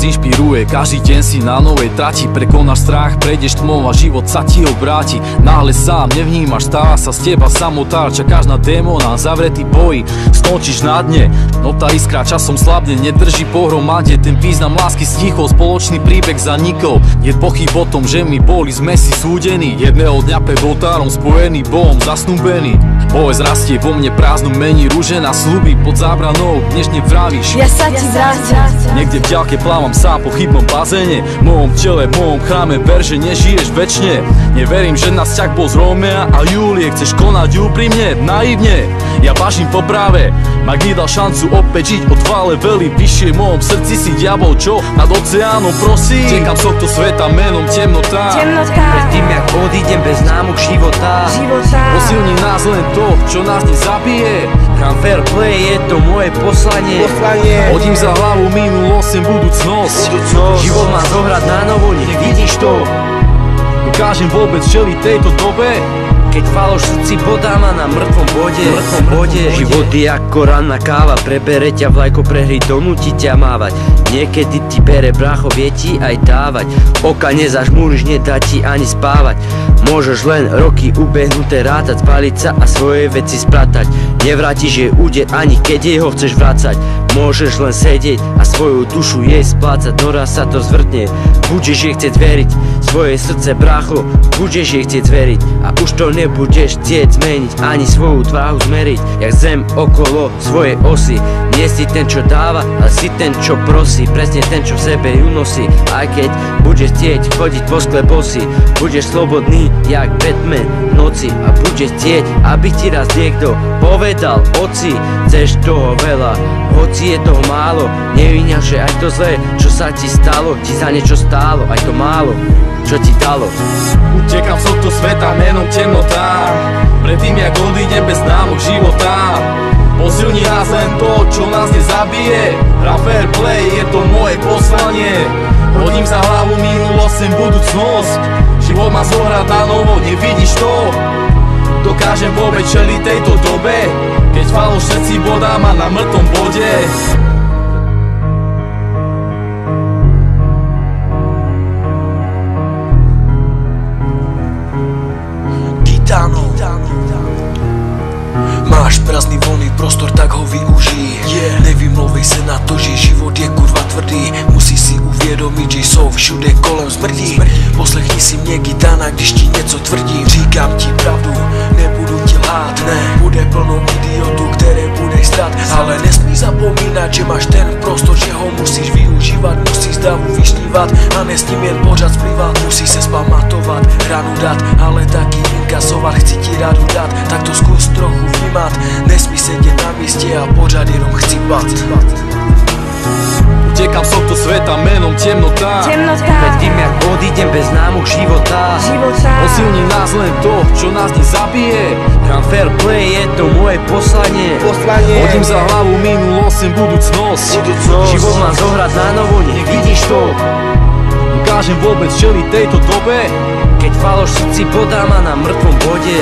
nás inšpiruje, každý deň si na novej trati. Prekonáš strach, prejdeš tmou a život sa ti obráti. Náhle sám nevnímaš, stáva sa z teba samotár. Čakáš na démona, zavretý boji, skončíš na dne. No tá iskra časom slabne, nedrží pohromade. Ten význam lásky stichol, spoločný príbeh zanikol. Je pochyb o tom, že my boli sme si súdení. Jedného dňa pred oltárom spojený, Bohom zasnúbený. Bolesť rastie vo mne, prázdnu mení rúže na sľuby. Pod zábranou dnešne vravíš, ja sa ti vrátim. Niekde v ďalke plávam sám po chybnom bazéne. V mojom tele, v mojom chráme ver, že nežiješ večne. Neverím, že nás vzťah bol z Rómea a Júlie. Chceš konať úprimne, naivne. Ja vážim po práve, Mak mi dal šancu opäť žiť o 2 levely vyššie. V mojom srdci si diabol, čo nad oceánom prosí. Tekam z tohto sveta menom temnota. Predtým jak odídem bez známok života. Posilní nás len to, čo nás nezabije. Chrám fair play, je to moje poslanie. Hodím za hlavu minulosť, sem budúcnosť. Život má zohrať na novo, nech vidíš to. Dokážem vôbec čeliť tejto dobe? Keď faloš srdci bodá ma na mŕtvom bode. Život je ako ranná káva, prebere ťa vlajko prehry, donúti ťa mávať. Niekedy ti bere brácho, vie ti aj dávať. Oka nezažmúriš, nedá ti ani spávať. Môžeš len roky ubehnuté rátať, spáliť sa a svoje veci spratať. Nevrátiš jej úder, ani keď jej ho chceš vracať. Môžeš len sedieť a svoju dušu jej splácať, no raz sa to zvrtne. Budeš jej chcieť veriť, svoje srdce brácho, budeš jej chcieť veriť. A už to nebudeš chcieť zmeniť, ani svoju tváhu zmeriť. Jak zem okolo svojej osy. Nie si ten, čo dáva, ale si ten, čo prosí. Presne ten, čo v sebe ju nosí. Aj keď budeš chcieť chodiť po skle bosy, budeš slobodný, jak Batman v noci. A budeš chcieť, aby ti raz niekto povedal: oci, chceš toho veľa, hoci je toho málo. Neviňaš, že aj to zlé, čo sa ti stalo, ti za niečo stálo, aj to málo, čo ti dalo. Utekam z tohto sveta menom temnota. Predtým jak odídem bez známok života. Posilní nás len to, čo nás nezabije. Chrám fair play, je to moje poslanie. Hodím za hlavu minulosť, sem budúcnosť. Život má zohrať na novo, nevidíš to? Dokážem vôbec čeliť tejto dobe? Keď faloš srdci bodá ma na mŕtvom bode. Máš prázdny voľný prostor, tak ho využij. Nevymlouvej se na to, že život je kurva tvrdý. Musíš si uvědomit, že jsou všude kolem smrdí. Poslechni si mě, gitana, když ti něco tvrdím. Říkám ti pravdu, nebudu ti lhát. Ne, bude plno idiotů, které budeš stát. Ale nesmí zapomínat, že máš ten prostor, že ho musíš využívat. Musíš davu vyšnívat a ne s ním jen pořád splývat. Musíš se spamatovat, ranu dát, ale taky inkasovat. Chci ti radu dát, tak to zkus trochu vnímat. Nesmí sedět na místě a pořád jenom chcípat. Utekam z tohto sveta menom temnota. Predtým jak odídem bez známok života. Posilní nás len to, čo nás nezabije. Chrám fair play, je to moje poslanie. Hodím za hlavu minulosť, sem budúcnosť. Život má zohrať na novo, nech vidíš to. Dokážem vôbec čeliť tejto dobe? Keď faloš srdci bodá ma na mŕtvom bode.